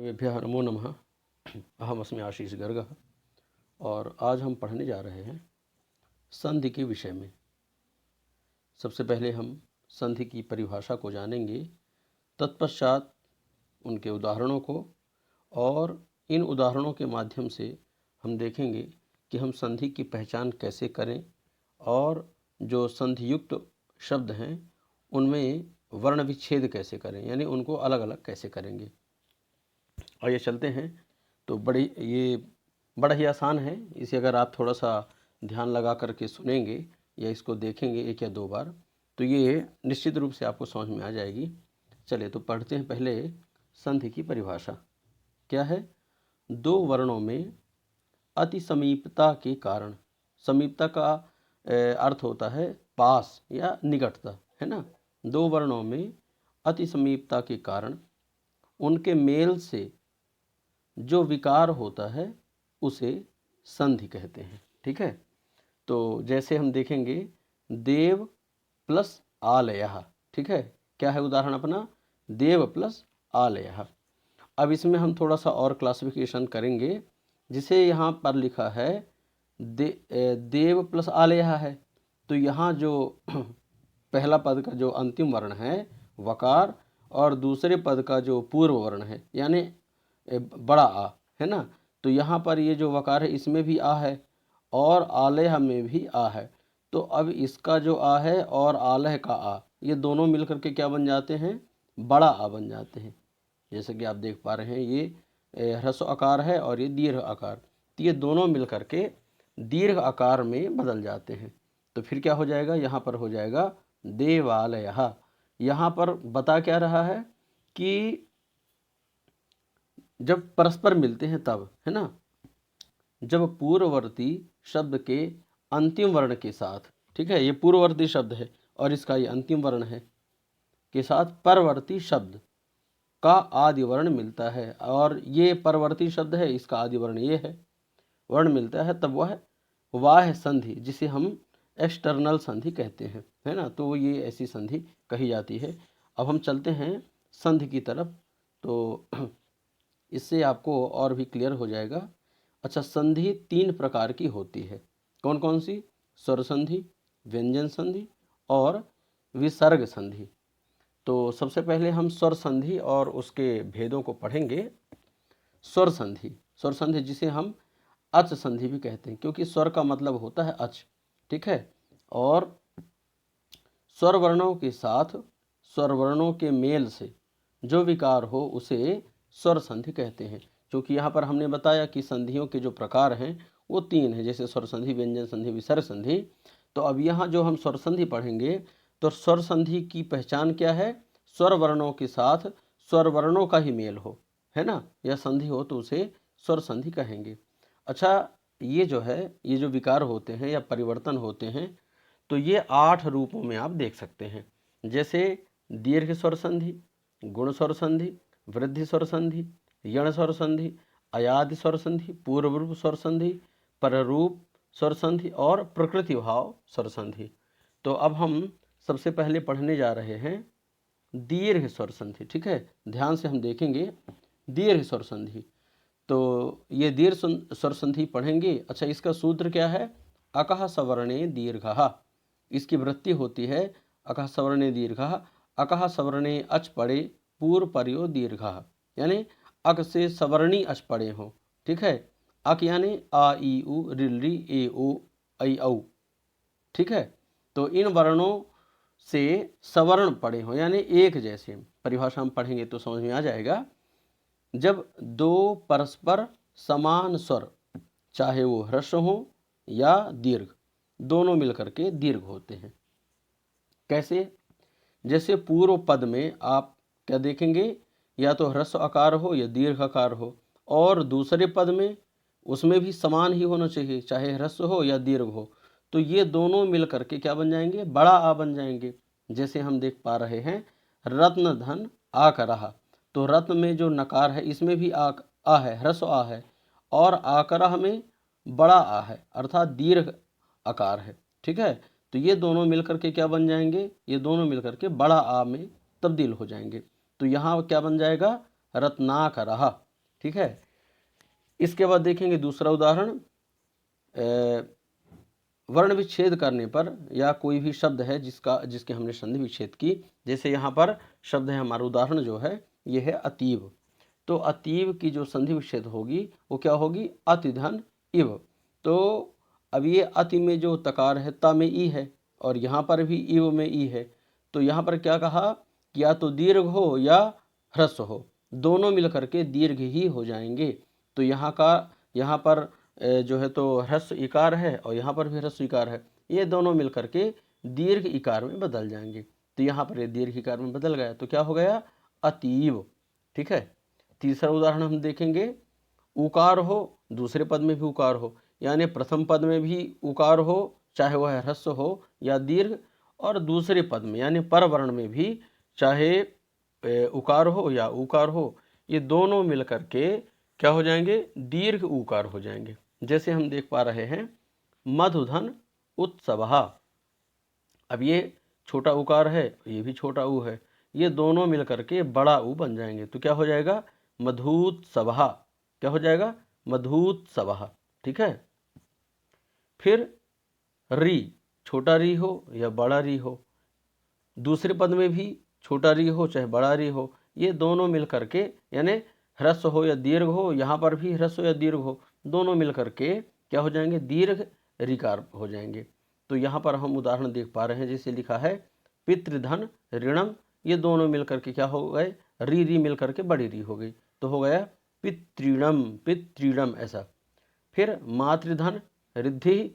सर्वेभ्यः नमो नमः। अहमस्मि आशीष गर्गः और आज हम पढ़ने जा रहे हैं संधि के विषय में। सबसे पहले हम संधि की परिभाषा को जानेंगे, तत्पश्चात उनके उदाहरणों को, और इन उदाहरणों के माध्यम से हम देखेंगे कि हम संधि की पहचान कैसे करें और जो संधियुक्त शब्द हैं उनमें वर्ण विच्छेद कैसे करें, यानी उनको अलग अलग कैसे करेंगे। आइए चलते हैं। तो ये बड़ा ही आसान है। इसे अगर आप थोड़ा सा ध्यान लगा करके सुनेंगे या इसको देखेंगे एक या दो बार तो ये निश्चित रूप से आपको समझ में आ जाएगी। चलिए तो पढ़ते हैं पहले संधि की परिभाषा। क्या है? दो वर्णों में अति समीपता के कारण, समीपता का अर्थ होता है पास या निकटता, है ना। दो वर्णों में अति समीपता के कारण उनके मेल से जो विकार होता है उसे संधि कहते हैं। ठीक है, तो जैसे हम देखेंगे देव प्लस आलयः। ठीक है, क्या है उदाहरण अपना? देव प्लस आलयः। अब इसमें हम थोड़ा सा और क्लासिफिकेशन करेंगे। जिसे यहाँ पर लिखा है देव प्लस आलयः है, तो यहाँ जो पहला पद का जो अंतिम वर्ण है वकार और दूसरे पद का जो पूर्व वर्ण है यानी बड़ा आ, है ना। तो यहाँ पर ये जो वकार है इसमें भी आ है और आलय में भी आ है। तो अब इसका जो आ है और आलय का आ, ये दोनों मिलकर के क्या बन जाते हैं? बड़ा आ बन जाते हैं। जैसे कि आप देख पा रहे हैं ये ह्रस्व आकार है और ये दीर्घ आकार, तो ये दोनों मिलकर के दीर्घ आकार में बदल जाते हैं। तो फिर क्या हो जाएगा? यहाँ पर हो जाएगा देवालयः। यहाँ पर बता क्या रहा है कि जब परस्पर मिलते हैं तब, है ना, जब पूर्ववर्ती शब्द के अंतिम वर्ण के साथ, ठीक है, ये पूर्ववर्ती शब्द है और इसका ये अंतिम वर्ण है, के साथ परवर्ती शब्द का आदि वर्ण मिलता है, और ये परवर्ती शब्द है, इसका आदि वर्ण ये है, वर्ण मिलता है, तब वह वाह्य संधि, जिसे हम एक्सटर्नल संधि कहते हैं, है ना। तो ये ऐसी संधि कही जाती है। अब हम चलते हैं संधि की तरफ, तो इससे आपको और भी क्लियर हो जाएगा। अच्छा, संधि तीन प्रकार की होती है। कौन कौन सी? स्वर संधि, व्यंजन संधि और विसर्ग संधि। तो सबसे पहले हम स्वर संधि और उसके भेदों को पढ़ेंगे। स्वर संधि, स्वर संधि जिसे हम अच संधि भी कहते हैं, क्योंकि स्वर का मतलब होता है अच, ठीक है। और स्वर वर्णों के साथ स्वर वर्णों के मेल से जो विकार हो उसे स्वर संधि कहते हैं। क्योंकि यहाँ पर हमने बताया कि संधियों के जो प्रकार हैं वो तीन हैं, जैसे स्वर संधि, व्यंजन संधि, विसर्ग संधि। तो अब यहाँ जो हम स्वर संधि पढ़ेंगे तो स्वर संधि की पहचान क्या है? स्वर वर्णों के साथ स्वर वर्णों का ही मेल हो, है ना, या संधि हो तो उसे स्वर संधि कहेंगे। अच्छा, ये जो है, ये जो विकार होते हैं या परिवर्तन होते हैं, तो ये 8 रूपों में आप देख सकते हैं। जैसे दीर्घ स्वर संधि, गुण स्वर संधि, वृद्धि स्वर संधि, यण स्वर संधि, अयादि स्वर संधि, पूर्व रूप स्वर संधि, पररूप स्वर संधि और प्रकृति भाव स्वर संधि। तो अब हम सबसे पहले पढ़ने जा रहे हैं दीर्घ स्वर संधि। ठीक है, ध्यान से हम देखेंगे दीर्घ स्वर संधि। तो ये दीर्घ स्वर संधि पढ़ेंगे। अच्छा, इसका सूत्र क्या है? अकः सवर्णे दीर्घः। इसकी वृत्ति होती है अकः सवर्णे दीर्घः, अकः सवर्णे अच पड़े पूर्व पर्यो दीर्घः, यानी अक से सवर्णी अच पड़े हों। ठीक है, अक यानी आ ई उ रिल री ए ओ ऐ औ। ठीक है, तो इन वर्णों से सवर्ण पड़े हों यानी एक जैसे। परिभाषा हम पढ़ेंगे तो समझ में आ जाएगा। जब दो परस्पर समान स्वर, चाहे वो ह्रस्व हो या दीर्घ, दोनों मिलकर के दीर्घ होते हैं। कैसे? जैसे पूर्व पद में आप क्या देखेंगे? या तो ह्रस्व आकार हो या दीर्घ आकार हो, और दूसरे पद में उसमें भी समान ही होना चाहिए, चाहे ह्रस्व हो या दीर्घ हो। तो ये दोनों मिलकर के क्या बन जाएंगे? बड़ा आ बन जाएंगे। जैसे हम देख पा रहे हैं रत्न धन आकरः, तो रत्न में जो नकार है इसमें भी आ है, ह्रस्व आ है, और आकरः में बड़ा आ है, अर्थात दीर्घ आकार है। ठीक है, तो ये दोनों मिलकर के क्या बन जाएंगे? ये दोनों मिलकर के बड़ा आ में तब्दील हो जाएंगे। तो यहाँ क्या बन जाएगा? रत्नाकरः। ठीक है। इसके बाद देखेंगे दूसरा उदाहरण, वर्ण विच्छेद करने पर या कोई भी शब्द है जिसके हमने संधि विच्छेद की। जैसे यहाँ पर शब्द है, हमारा उदाहरण जो है ये है अतीव। तो अतीव की जो संधि विच्छेद होगी वो क्या होगी, अतिधन इव। तो अब ये अति में जो तकार है ता में ई है, और यहाँ पर भी इव में ई है। तो यहाँ पर क्या कहा कि या तो दीर्घ हो या ह्रस्व हो, दोनों मिलकर के दीर्घ ही हो जाएंगे। तो यहाँ पर जो है तो ह्रस्व इकार है और यहाँ पर भी ह्रस्व इकार है, ये दोनों मिलकर के दीर्घ इकार में बदल जाएंगे। तो यहाँ पर ये दीर्घ इकार में बदल गया तो क्या हो गया, अतीव। ठीक है। तीसरा उदाहरण हम देखेंगे, उकार हो, दूसरे पद में भी उकार हो, यानी प्रथम पद में भी उकार हो चाहे वह ह्रस्व हो या दीर्घ, और दूसरे पद में यानी परवर्ण में भी चाहे उकार हो या उकार हो, ये दोनों मिलकर के क्या हो जाएंगे, दीर्घ उकार हो जाएंगे। जैसे हम देख पा रहे हैं मधुधन उत्सवः। अब ये छोटा उकार है, ये भी छोटा ऊ है, ये दोनों मिलकर के बड़ा ऊ बन जाएंगे। तो क्या हो जाएगा, मधुत्सवः। क्या हो जाएगा, मधुत्सवः। ठीक है। फिर री, छोटा री हो या बड़ा री हो, दूसरे पद में भी छोटा री हो चाहे बड़ा री हो, ये दोनों मिलकर के यानी ह्रस्व हो या दीर्घ हो, यहाँ पर भी ह्रस्व या दीर्घ हो, दोनों मिलकर के क्या हो जाएंगे, दीर्घ ऋकार हो जाएंगे। तो यहाँ पर हम उदाहरण देख पा रहे हैं, जैसे लिखा है पितृधन ऋणम, ये दोनों मिलकर के क्या हो गए, री मिलकर के बड़ी री हो गई, तो हो गया पितृणम, पितृणम ऐसा। फिर मातृधन रिद्धि,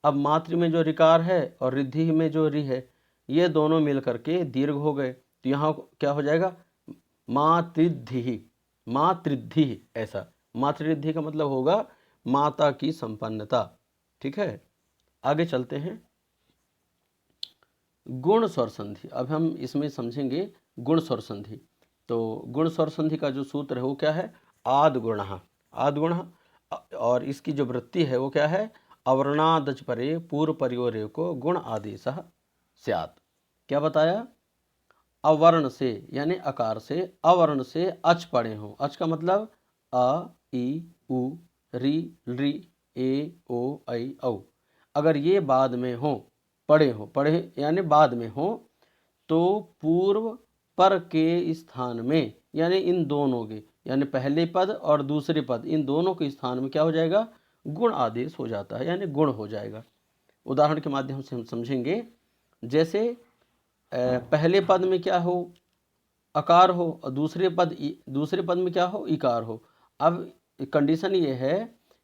अब मातृ में जो ऋकार है और रिद्धि में जो रि है, ये दोनों मिलकर के दीर्घ हो गए। तो यहाँ क्या हो जाएगा, मातृद्धि, मातृद्धि ऐसा। मातृद्धि का मतलब होगा माता की संपन्नता। ठीक है। आगे चलते हैं, गुण स्वर संधि। अब हम इसमें समझेंगे गुण स्वर संधि। तो गुण स्वर संधि का जो सूत्र है वो क्या है, आद गुणः, आद गुणः। और इसकी जो वृत्ति है वो क्या है, अवर्णादच परे पूर्व परियोरे को गुण आदेशः स्यात्। क्या बताया, अवर्ण से यानी अकार से, अवर्ण से अच पड़े हों। अच का मतलब अ ई उ री री ए ओ ऐ औ। अगर ये बाद में हो, पढ़े हो, पढ़े यानी बाद में हो, तो पूर्व पर के स्थान में यानी इन दोनों के, यानी पहले पद और दूसरे पद, इन दोनों के स्थान में क्या हो जाएगा, गुण आदेश हो जाता है, यानी गुण हो जाएगा। उदाहरण के माध्यम से हम समझेंगे। जैसे पहले पद में क्या हो, अकार हो, और दूसरे पद में क्या हो, इकार हो। अब कंडीशन ये है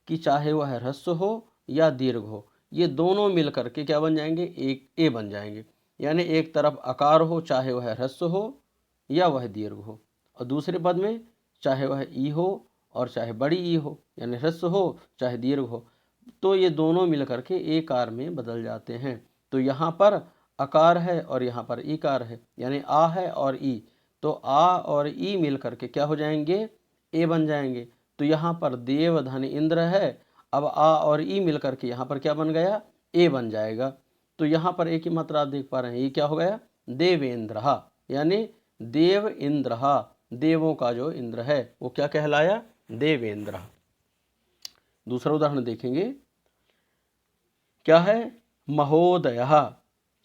कि चाहे वह ह्रस्व हो या दीर्घ हो, ये दोनों मिलकर के क्या बन जाएंगे, एक ए बन जाएंगे। यानी एक तरफ अकार हो चाहे वह ह्रस्व हो या वह दीर्घ हो, और दूसरे पद में चाहे वह ई हो और चाहे बड़ी ई हो, यानी ह्रस्व हो चाहे दीर्घ हो, तो ये दोनों मिलकर के एकार में बदल जाते हैं। तो यहाँ पर अकार है और यहाँ पर ईकार है, यानी आ है और ई, तो आ और ई मिलकर के क्या हो जाएंगे, ए बन जाएंगे। तो यहाँ पर देव धन इंद्र है, अब आ और ई मिलकर के यहाँ पर क्या बन गया, ए बन जाएगा। तो यहाँ पर एक ही मात्रा आप देख पा रहे हैं, ये क्या हो गया, देवेंद्र, यानी देव इंद्र, देवों का जो इंद्र है वो क्या कहलाया, देवेंद्र। दूसरा उदाहरण देखेंगे, क्या है, महोदय,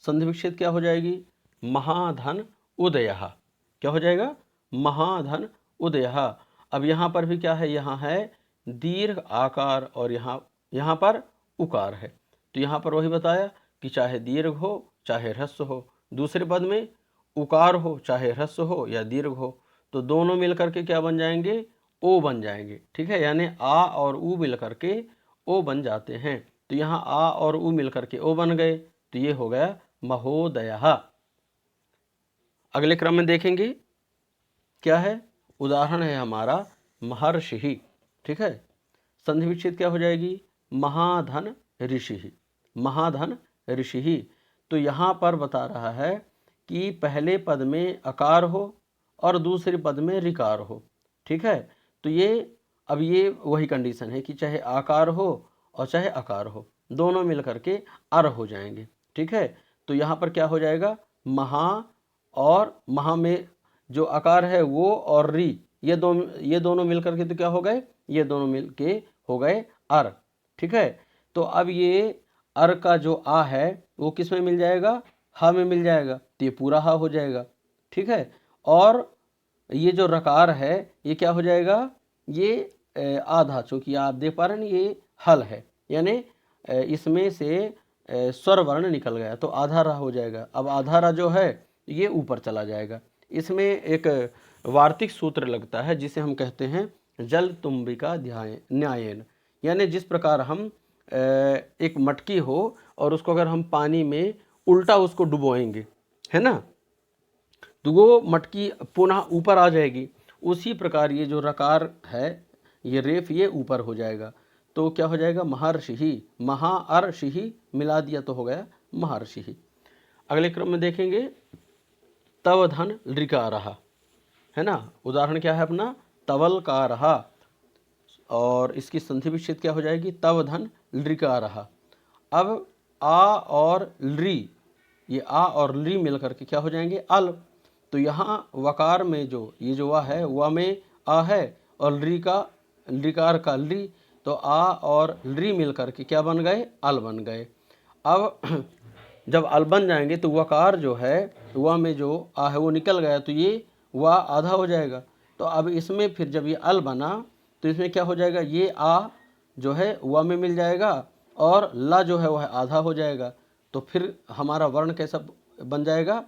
संधि विच्छेद क्या हो जाएगी, महाधन उदय। क्या हो जाएगा, महाधन उदय। अब यहाँ पर भी क्या है, यहाँ है दीर्घ आकार और यहाँ पर उकार है। तो यहाँ पर वही बताया कि चाहे दीर्घ हो चाहे ह्रस्व हो, दूसरे पद में उकार हो चाहे ह्रस्व हो या दीर्घ हो, तो दोनों मिलकर के क्या बन जाएंगे, ओ बन जाएंगे। ठीक है। यानी आ और ऊ मिलकर के ओ बन जाते हैं। तो यहाँ आ और ऊ मिलकर के ओ बन गए, तो ये हो गया महोदय। अगले क्रम में देखेंगे, क्या है, उदाहरण है हमारा महर्षि। ठीक है। संधि विच्छेद क्या हो जाएगी, महाधन ऋषि, महाधन ऋषि। तो यहाँ पर बता रहा है कि पहले पद में अकार हो और दूसरे पद में ऋकार हो। ठीक है। तो अब ये वही कंडीशन है कि चाहे आकार हो और चाहे अकार हो, दोनों मिलकर के अर हो जाएंगे। ठीक है। तो यहाँ पर क्या हो जाएगा, महा, और महा में जो आकार है वो और री, ये दोनों मिलकर के तो क्या हो गए, ये दोनों मिल के हो गए अर। ठीक है, तो अब ये अर का जो आ है वो किस में मिल जाएगा, हा में मिल जाएगा, तो ये पूरा हा हो जाएगा। ठीक है, और ये जो रकार है ये क्या हो जाएगा, ये आधा, चूंकि आप देख पा रहे हैं ये हल है, यानी इसमें से स्वर वर्ण निकल गया तो आधा रा हो जाएगा। अब आधा रा जो है ये ऊपर चला जाएगा। इसमें एक वार्तिक सूत्र लगता है जिसे हम कहते हैं जल तुम्बिका न्यायन, यानी जिस प्रकार हम एक मटकी हो और उसको अगर हम पानी में उल्टा उसको डुबोएंगे, है ना, तो वो मटकी पुनः ऊपर आ जाएगी। उसी प्रकार ये जो रकार है, ये रेफ, ये ऊपर हो जाएगा। तो क्या हो जाएगा, महर्षि, महार्षि मिला दिया तो हो गया महर्षि। अगले क्रम में देखेंगे तव धन लृकारः, है ना, उदाहरण क्या है अपना, तवल का रहा, और इसकी संधि विच्छेद क्या हो जाएगी, तव धन लृकारः। अब आ और ली, ये आ और ली मिलकर के क्या हो जाएंगे, अल। तो यहाँ वकार में जो ये जो वा है, वा में आ है, और ली का, लृकार का ली, तो आ और ली मिलकर के क्या बन गए, अल बन गए। अब जब अल बन जाएंगे तो वकार जो है, वा में जो आ है वो निकल गया, तो ये वा आधा हो जाएगा। तो अब इसमें फिर जब ये अल बना तो इसमें क्या हो जाएगा, ये आ जो है वा में मिल जाएगा और ला जो है वह आधा हो जाएगा। तो फिर हमारा वर्ण कैसा बन जाएगा,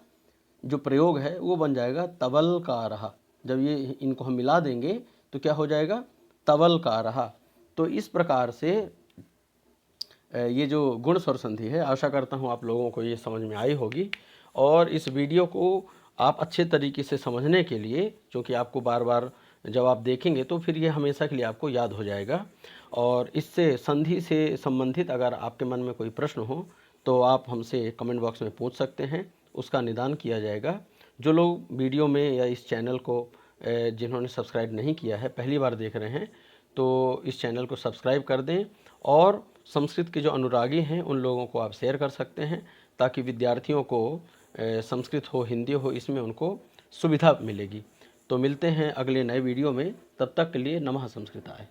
जो प्रयोग है वो बन जाएगा तवल का रहा। जब ये इनको हम मिला देंगे तो क्या हो जाएगा, तवल का रहा। तो इस प्रकार से ये जो गुण स्वर संधि है, आशा करता हूँ आप लोगों को ये समझ में आई होगी। और इस वीडियो को आप अच्छे तरीके से समझने के लिए, क्योंकि आपको बार बार जब आप देखेंगे तो फिर ये हमेशा के लिए आपको याद हो जाएगा। और इससे संधि से संबंधित अगर आपके मन में कोई प्रश्न हो तो आप हमसे कमेंट बॉक्स में पूछ सकते हैं, उसका निदान किया जाएगा। जो लोग वीडियो में या इस चैनल को जिन्होंने सब्सक्राइब नहीं किया है, पहली बार देख रहे हैं, तो इस चैनल को सब्सक्राइब कर दें। और संस्कृत के जो अनुरागी हैं उन लोगों को आप शेयर कर सकते हैं, ताकि विद्यार्थियों को संस्कृत हो, हिंदी हो, इसमें उनको सुविधा मिलेगी। तो मिलते हैं अगले नए वीडियो में, तब तक के लिए नमः संस्कृताय।